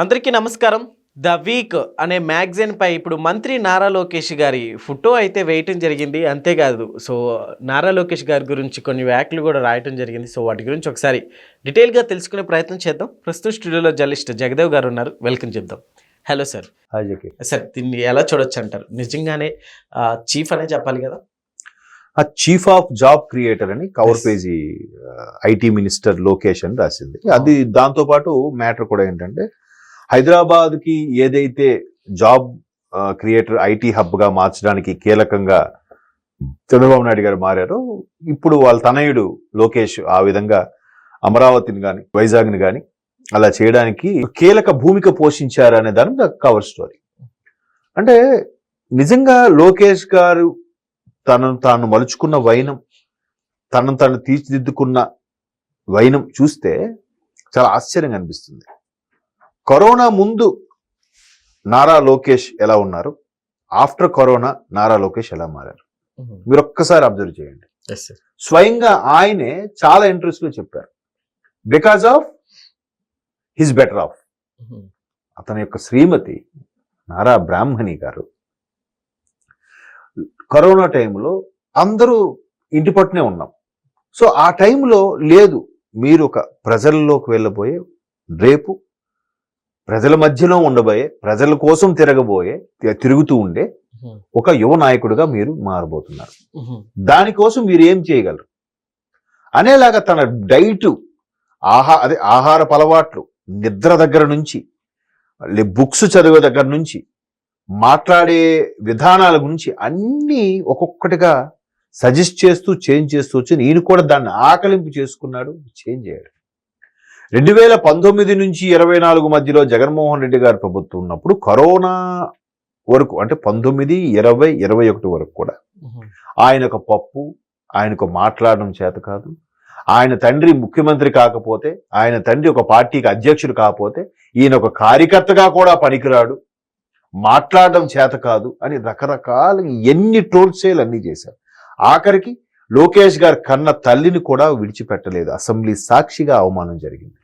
అందరికీ నమస్కారం. The week అనే మ్యాగజైన్ పై ఇప్పుడు మంత్రి నారా లోకేష్ గారి ఫోటో అయితే వేయటం జరిగింది. అంతేకాదు నారా లోకేష్ గారి గురించి కొన్ని వ్యాఖ్యలు కూడా రాయటం జరిగింది. వాటి గురించి ఒకసారి డీటెయిల్గా తెలుసుకునే ప్రయత్నం చేద్దాం. ప్రస్తుతం స్టూడియోలో జర్నలిస్ట్ జగదేవ్ గారు ఉన్నారు. వెల్కమ్ చెప్దాం. Hello sir. సార్, దీన్ని ఎలా చూడొచ్చు అంటారు? నిజంగానే చీఫ్ అనే చెప్పాలి కదా? ఆ చీఫ్ ఆఫ్ జాబ్ క్రియేటర్ అని cover page IT minister Lokesh అని రాసింది. అది దాంతో పాటు మ్యాటర్ కూడా ఏంటంటే, హైదరాబాద్ కి ఏదైతే జాబ్ క్రియేటర్ ఐటీ హబ్ గా మార్చడానికి కీలకంగా చంద్రబాబు నాయుడు గారు మారారో, ఇప్పుడు వాళ్ళ తనయుడు లోకేష్ ఆ విధంగా అమరావతిని కానీ వైజాగ్ని కానీ అలా చేయడానికి కీలక భూమిక పోషించారు అనే దాని కవర్ స్టోరీ. అంటే నిజంగా లోకేష్ గారు తనను తాను మలుచుకున్న వైనం, తనను తాను తీర్చిదిద్దుకున్న వైనం చూస్తే చాలా ఆశ్చర్యంగా అనిపిస్తుంది. కరోనా ముందు నారా లోకేష్ ఎలా ఉన్నారు, ఆఫ్టర్ కరోనా నారా లోకేష్ ఎలా మారారు, మీరు ఒక్కసారి అబ్జర్వ్ చేయండి. స్వయంగా ఆయనే చాలా ఇంట్రెస్ట్ లో చెప్పారు, because of his better of. అతని యొక్క శ్రీమతి నారా బ్రాహ్మణి గారు కరోనా టైంలో అందరూ ఇంటి పట్టునే ఉన్నాం. సో ఆ టైంలో లేదు, మీరు ఒక ప్రజల్లోకి వెళ్ళబోయే, రేపు ప్రజల మధ్యలో ఉండబోయే, ప్రజల కోసం తిరుగుతూ ఉండే ఒక యువ నాయకుడిగా మీరు మారబోతున్నారు. దానికోసం మీరు ఏం చేయగలరు అనేలాగా తన డైట్, ఆహారపు అలవాట్లు, నిద్ర దగ్గర నుంచి, బుక్స్ చదివే దగ్గర నుంచి, మాట్లాడే విధానాల గురించి అన్నీ ఒక్కొక్కటిగా సజెస్ట్ చేస్తూ చేంజ్ చేస్తూ వచ్చి ఈయన కూడా దాన్ని ఆకలింపు చేసుకున్నాడు, చేంజ్ అయ్యాడు. 2019 నుంచి 24 మధ్యలో జగన్మోహన్ రెడ్డి గారు ప్రభుత్వం ఉన్నప్పుడు కరోనా వరకు, అంటే 19, 20, 21 వరకు కూడా ఆయనకు పప్పు, ఆయనకు మాట్లాడడం చేత కాదు, ఆయన తండ్రి ముఖ్యమంత్రి కాకపోతే, ఆయన తండ్రి ఒక పార్టీకి అధ్యక్షుడు కాకపోతే ఈయన ఒక కార్యకర్తగా కూడా పనికిరాడు, మాట్లాడడం చేత కాదు అని రకరకాల ఎన్ని ట్రోల్సేలు అన్నీ చేశారు. ఆఖరికి లోకేష్ గారు కన్న తల్లిని కూడా విడిచిపెట్టలేదు. అసెంబ్లీ సాక్షిగా అవమానం జరిగింది.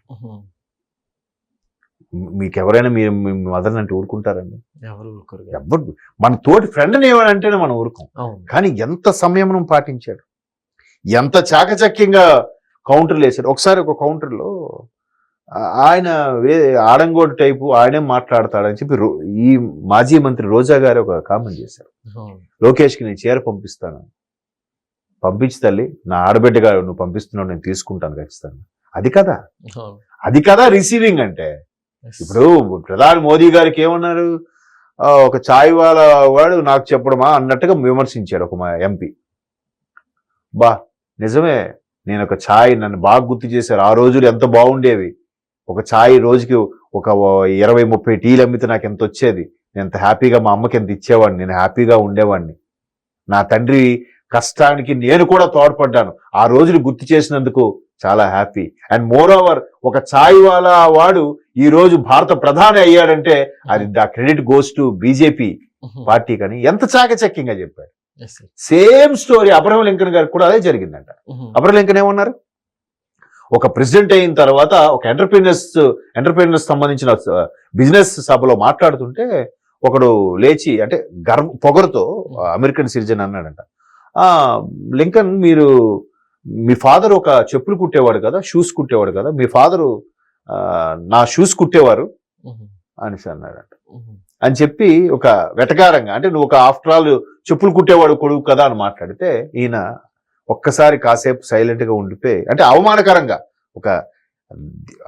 మీకు ఎవరైనా మీరు మీ మదర్ అంటే ఊరుకుంటారండి? ఎవరు మన తోటి ఫ్రెండ్ని ఏమనంటేనే మనం ఊరుకోం. కానీ ఎంత సంయమనం పాటించాడు, ఎంత చాకచక్యంగా కౌంటర్లు వేశాడు. ఒకసారి ఒక కౌంటర్లో ఆయన ఆడంగోడు టైపు ఆయనే మాట్లాడతాడని చెప్పి ఈ మాజీ మంత్రి రోజా గారు ఒక కామెంట్ చేశారు, లోకేష్కి నేను చీర పంపిస్తాను, పంపించి తల్లి, నా ఆడబిడ్డగా నువ్వు పంపిస్తున్నావు, నేను తీసుకుంటాను ఖచ్చితంగా. అది కదా రిసీవింగ్ అంటే. ఇప్పుడు ప్రధాని మోదీ గారికి ఏమన్నారు, ఒక ఛాయ్ వాళ్ళ వాడు నాకు చెప్పడమా అన్నట్టుగా విమర్శించాడు ఒక ఎంపీ. నిజమే, నేను ఒక ఛాయ్, నన్ను బాగా గుర్తు చేశారు, ఆ రోజులు ఎంత బాగుండేవి, ఒక ఛాయ్ రోజుకి ఒక 20-30 టీలు అమ్మితే నాకు ఎంత వచ్చేది, నేను ఎంత హ్యాపీగా, మా అమ్మకి ఎంత ఇచ్చేవాడిని, నేను హ్యాపీగా ఉండేవాడిని, నా తండ్రి కష్టానికి నేను కూడా తోడ్పడ్డాను, ఆ రోజులు గుర్తు చేసినందుకు చాలా హ్యాపీ. అండ్ మోర్ ఓవర్ ఒక ఛాయ్ వాలా వాడు ఈ రోజు భారత ప్రధాని అయ్యాడంటే అది the credit goes to BJP party. కానీ ఎంత చాకచక్యంగా చెప్పాడు. సేమ్ స్టోరీ అబ్రహం లింకన్ గారికి కూడా అదే జరిగిందంట. అబ్రహం లింకన్ ఏమన్నారు, ఒక ప్రెసిడెంట్ అయిన తర్వాత ఒక ఎంటర్ప్రీనర్స్ సంబంధించిన బిజినెస్ సభలో మాట్లాడుతుంటే ఒకడు లేచి, అంటే పొగరుతో అమెరికన్ సిటిజన్ అన్నాడంట, లింకన్ మీరు, మీ ఫాదర్ ఒక చెప్పులు కుట్టేవాడు కదా, షూస్ కుట్టేవాడు కదా, మీ ఫాదరు నా షూస్ కుట్టేవారు అనేసి అన్నాడంట. అని చెప్పి ఒక వెటకారంగా, అంటే నువ్వు ఒక ఆఫ్టర్ ఆల్ చెప్పులు కుట్టేవాడు కొడుకు కదా అని మాట్లాడితే ఈయన ఒక్కసారి కాసేపు సైలెంట్ గా ఉండిపోయి, అంటే అవమానకరంగా ఒక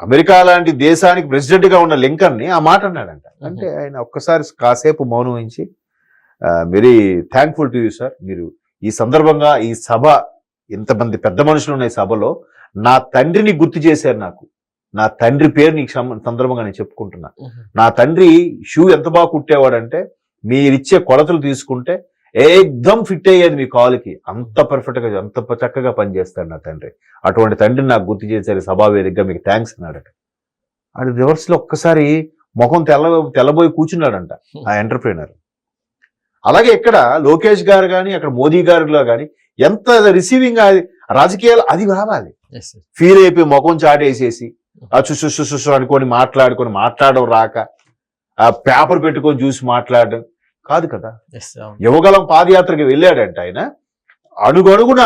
అమెరికా లాంటి దేశానికి ప్రెసిడెంట్ గా ఉన్న లింకన్ ని ఆ మాట అన్నాడంట. అంటే ఆయన ఒక్కసారి కాసేపు మౌనం వహించి, very thankful to you sir, మీరు ఈ సందర్భంగా ఈ సభ, ఇంతమంది పెద్ద మనుషులు ఉన్న ఈ సభలో నా తండ్రిని గుర్తు చేశారు, నాకు నా తండ్రి పేరు నీకు సందర్భంగా నేను చెప్పుకుంటున్నా. నా తండ్రి షూ ఎంత బాగా కుట్టేవాడంటే, మీరిచ్చే కొలతలు తీసుకుంటే ఏకదం ఫిట్ అయ్యేది మీ కాలుకి, అంత పర్ఫెక్ట్ గా, అంత చక్కగా పనిచేస్తాడు నా తండ్రి. అటువంటి తండ్రిని నాకు గుర్తు చేశారు సభా వేదికగా, మీకు థ్యాంక్స్ అన్నాడట. అది రివర్స్ లో ఒక్కసారి ముఖం తెల్లబోయి కూర్చున్నాడంట ఆ ఎంటర్ప్రీనర్. అలాగే ఇక్కడ లోకేష్ గారు కానీ, అక్కడ మోదీ గారిలో కానీ ఎంత రిసీవింగ్, అది రాజకీయాలు అది రావాలి, ఫీల్ అయిపోయి ముఖం చాటేసేసి ఆ చుసు అనుకొని మాట్లాడడం రాక ఆ పేపర్ పెట్టుకొని చూసి మాట్లాడడం కాదు కదా. యువగలం పాదయాత్రకి వెళ్ళాడంట ఆయన. అడుగడుగున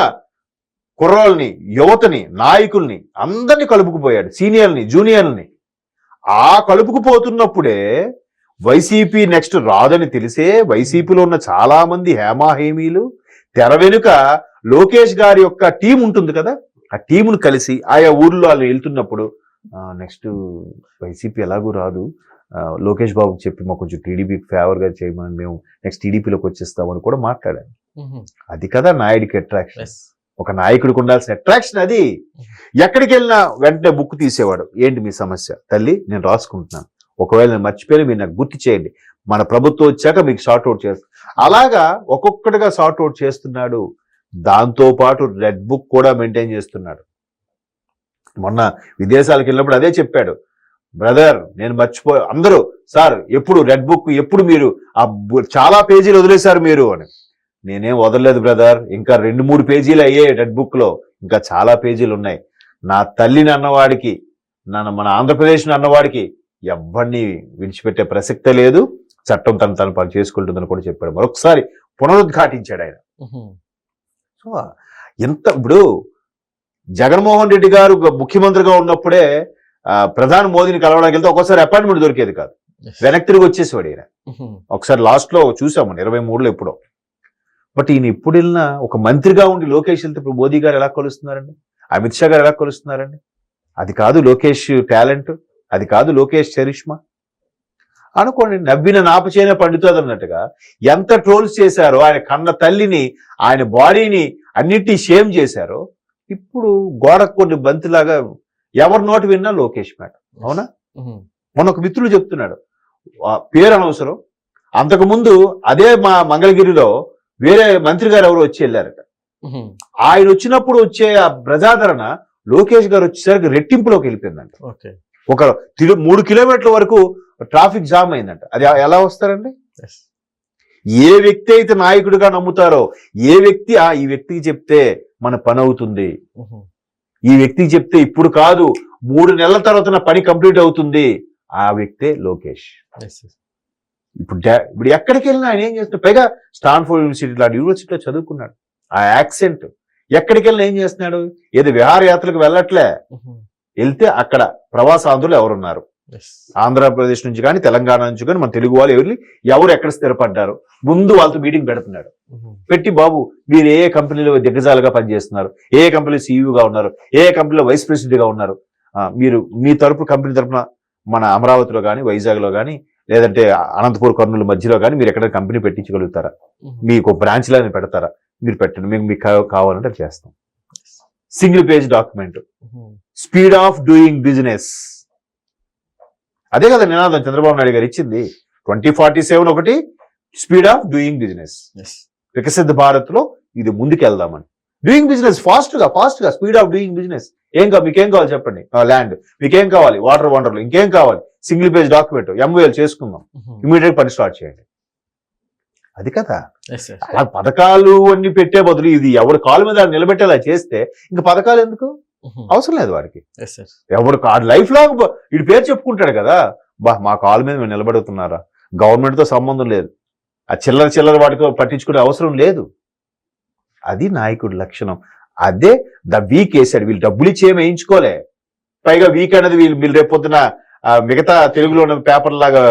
కుర్రోళ్ళని, యువతని, నాయకుల్ని అందరినీ కలుపుకుపోయాడు, సీనియర్ని, జూనియర్ని. ఆ కలుపుకుపోతున్నప్పుడే వైసీపీ నెక్స్ట్ రాదని తెలిసే వైసీపీలో ఉన్న చాలా మంది హేమాహేమీలు తెర వెనుక లోకేష్ గారి యొక్క టీం ఉంటుంది కదా, ఆ టీమును కలిసి ఆయా ఊర్లో వాళ్ళు వెళ్తున్నప్పుడు నెక్స్ట్ వైసీపీ ఎలాగూ రాదు, లోకేష్ బాబుకి చెప్పి మాకు కొంచెం టీడీపీకి ఫేవర్గా చేయమని మేము నెక్స్ట్ టీడీపీలోకి వచ్చేస్తామని కూడా మాట్లాడాను. అది కదా నాయుడికి అట్రాక్షన్. ఒక నాయకుడికి ఉండాల్సిన అట్రాక్షన్ అది. ఎక్కడికి వెళ్ళినా వెంటనే బుక్ తీసేవాడు. ఏంటి మీ సమస్య తల్లి, నేను రాసుకుంటున్నాను, ఒకవేళ నేను మర్చిపోయినా మీరు నాకు గుర్తు చేయండి, మన ప్రభుత్వం వచ్చాక మీకు సార్ట్అవుట్ చేస్తాను. అలాగా ఒక్కొక్కటిగా సార్ట్అవుట్ చేస్తున్నాడు. దాంతో పాటు రెడ్ బుక్ కూడా మెయింటైన్ చేస్తున్నాడు. మొన్న విదేశాలకు వెళ్ళినప్పుడు అదే చెప్పాడు, బ్రదర్ నేను అందరూ సార్ ఎప్పుడు రెడ్ బుక్, ఎప్పుడు మీరు చాలా పేజీలు వదిలేశారు మీరు అని. నేనేం వదలలేదు బ్రదర్, ఇంకా 2-3 పేజీలు అయ్యాయి రెడ్ బుక్ లో, ఇంకా చాలా పేజీలు ఉన్నాయి. నా తల్లిని అన్నవాడికి, మన ఆంధ్రప్రదేశ్ని అన్నవాడికి ఎవరిని విడిచిపెట్టే ప్రసక్తే లేదు, చట్టం తను పని చేసుకుంటుందని కూడా చెప్పాడు. మరొకసారి పునరుద్ఘాటించాడు ఆయన. సో ఇప్పుడు జగన్మోహన్ రెడ్డి గారు ముఖ్యమంత్రిగా ఉన్నప్పుడే ప్రధాని మోదీని కలవడానికి వెళ్తే ఒక్కోసారి అపాయింట్మెంట్ దొరికేది కాదు, వెనక్కి తిరిగి వచ్చేసేవాడు ఈయన. ఒకసారి లాస్ట్ లో చూసాము 23లో ఎప్పుడో. బట్ ఈయన ఇప్పుడు వెళ్ళినా ఒక మంత్రిగా ఉండి లోకేష్ వెళ్తే ఇప్పుడు మోదీ గారు ఎలా కొలుస్తున్నారండి, అమిత్ షా గారు ఎలా కొలుస్తున్నారండి? అది కాదు లోకేష్ టాలెంట్, అది కాదు లోకేష్ చరిష్మా అనుకోండి. నవ్విన నాపచేనే పండుతుంది అన్నట్టుగా ఎంత ట్రోల్స్ చేశారో, ఆయన కన్న తల్లిని, ఆయన బాడీని అన్నిటి షేమ్ చేశారో, ఇప్పుడు గోడకు కొన్ని బంతిలాగా ఎవరి నోటి విన్నా లోకేష్ మేడం. అవునా? మొన్న ఒక మిత్రుడు చెప్తున్నాడు, పేరు అనవసరం, అంతకుముందు అదే మా మంగళగిరిలో వేరే మంత్రి గారు ఎవరు వచ్చి వెళ్ళారట. ఆయన వచ్చినప్పుడు వచ్చే ఆ ప్రజాదరణ లోకేష్ గారు వచ్చేసరికి రెట్టింపులోకి వెళ్ళిపోయిందంట. ఒక 3 కిలోమీటర్ల వరకు ట్రాఫిక్ జామ్ అయిందంట. అది ఎలా వస్తారండి? ఏ వ్యక్తి అయితే నాయకుడిగా నమ్ముతారో, ఏ వ్యక్తి ఈ వ్యక్తికి చెప్తే మన పని అవుతుంది, ఈ వ్యక్తికి చెప్తే ఇప్పుడు కాదు 3 నెలల తర్వాత నా పని కంప్లీట్ అవుతుంది, ఆ వ్యక్తే లోకేష్. ఇప్పుడు ఎక్కడికి వెళ్ళినా ఆయన ఏం చేస్తున్నాడు? పైగా స్టాన్ఫోర్డ్ యూనివర్సిటీ లాంటి యూనివర్సిటీలో చదువుకున్నాడు. ఆ యాక్సెంట్ ఎక్కడికి వెళ్ళినా ఏం చేస్తున్నాడు? ఏదో విహారయాత్రకు వెళ్ళట్లే, వెళ్తే అక్కడ ప్రవాసాంధ్రులు ఎవరున్నారు, ఆంధ్రప్రదేశ్ నుంచి కానీ తెలంగాణ నుంచి కానీ మన తెలుగు వాళ్ళు ఎవరు ఎక్కడ స్థిరపడ్డారు, ముందు వాళ్ళతో మీటింగ్ పెడుతున్నాడు. పెట్టి బాబు మీరు ఏ కంపెనీలో దిగ్గజాలుగా పనిచేస్తున్నారు, ఏ కంపెనీలో సీఈఓగా ఉన్నారు, ఏ కంపెనీలో వైస్ ప్రెసిడెంట్ గా ఉన్నారు, మీరు మీ కంపెనీ తరపున మన అమరావతిలో కానీ వైజాగ్లో కానీ లేదంటే అనంతపూర్ కర్నూలు మధ్యలో కానీ మీరు ఎక్కడ కంపెనీ పెట్టించగలుగుతారా, మీకు బ్రాంచ్ లాని పెడతారా, మీరు పెట్టండి, మీకు కావాలంటే చేస్తాం. Single page document, speed of doing business. అదే కదా నినాదం చంద్రబాబు నాయుడు గారు ఇచ్చింది. 2047 ఒకటి, స్పీడ్ ఆఫ్ డూయింగ్ బిజినెస్. వికసిత భారత్ లో ఇది ముందుకు వెళ్దామని. డూయింగ్ బిజినెస్ ఫాస్ట్ గా స్పీడ్ ఆఫ్ డూయింగ్ బిజినెస్. మీకేం కావాలి చెప్పండి, ల్యాండ్, మీకేం కావాలి, వాటర్ వండర్లు, ఇంకేం కావాలి, సింగిల్ పేజ్ డాక్యుమెంట్, MOL చేసుకుందాం, ఇమీడియట్ పని స్టార్ట్ చేయండి. అది కదా. అలా పథకాలు అన్ని పెట్టే బదులు ఇది ఎవరి కాలు మీద నిలబెట్టేలా చేస్తే ఇంకా పథకాలు ఎందుకు అవసరం లేదు వాడికి. ఎవరు లైఫ్ లాంగ్ వీడి పేరు చెప్పుకుంటాడు కదా, మా కాలు మీద మేము నిలబడుతున్నారా, గవర్నమెంట్ తో సంబంధం లేదు, ఆ చిల్లర వాటితో పట్టించుకునే అవసరం లేదు. అది నాయకుడి లక్షణం. అదే వీక్ వేసాడు. వీళ్ళు డబ్బులు ఇచ్చి ఏమి వేయించుకోలే. పైగా వీక్ అనేది వీళ్ళు రేపొద్దున మిగతా తెలుగులో ఉన్న పేపర్ లాగా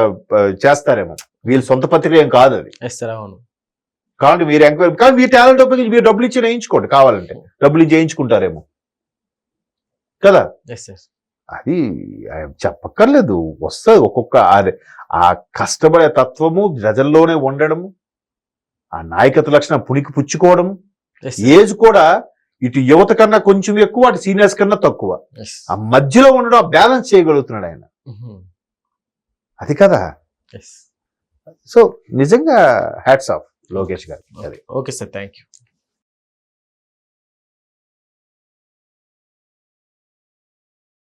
చేస్తారేమో, వీళ్ళ సొంత పత్రిక ఏం కాదు అది. కాబట్టి మీరు ఎంక్వైరీ, కానీ మీ టాలెంట్ ఉపయోగించి మీరు డబ్బులు ఇచ్చి వేయించుకోండి, కావాలంటే డబ్బులు ఇచ్చి వేయించుకుంటారేమో కదా. అది చెప్పక్కర్లేదు, వస్తుంది. ఒక్కొక్క ఆ కష్టపడే తత్వము ప్రజల్లోనే ఉండడము, ఆ నాయకత్వ లక్షణం పుణికి పుచ్చుకోవడము, ఏజ్ కూడా ఇటు యువత కన్నా కొంచెం ఎక్కువ, అటు సీనియర్స్ కన్నా తక్కువ, ఆ మధ్యలో ఉండడం, ఆ బ్యాలెన్స్ చేయగలుగుతున్నాడు ఆయన. అది కదా. సో నిజంగా హ్యాట్స్ ఆఫ్ లోకేష్ గారు. Okay sir, thank you.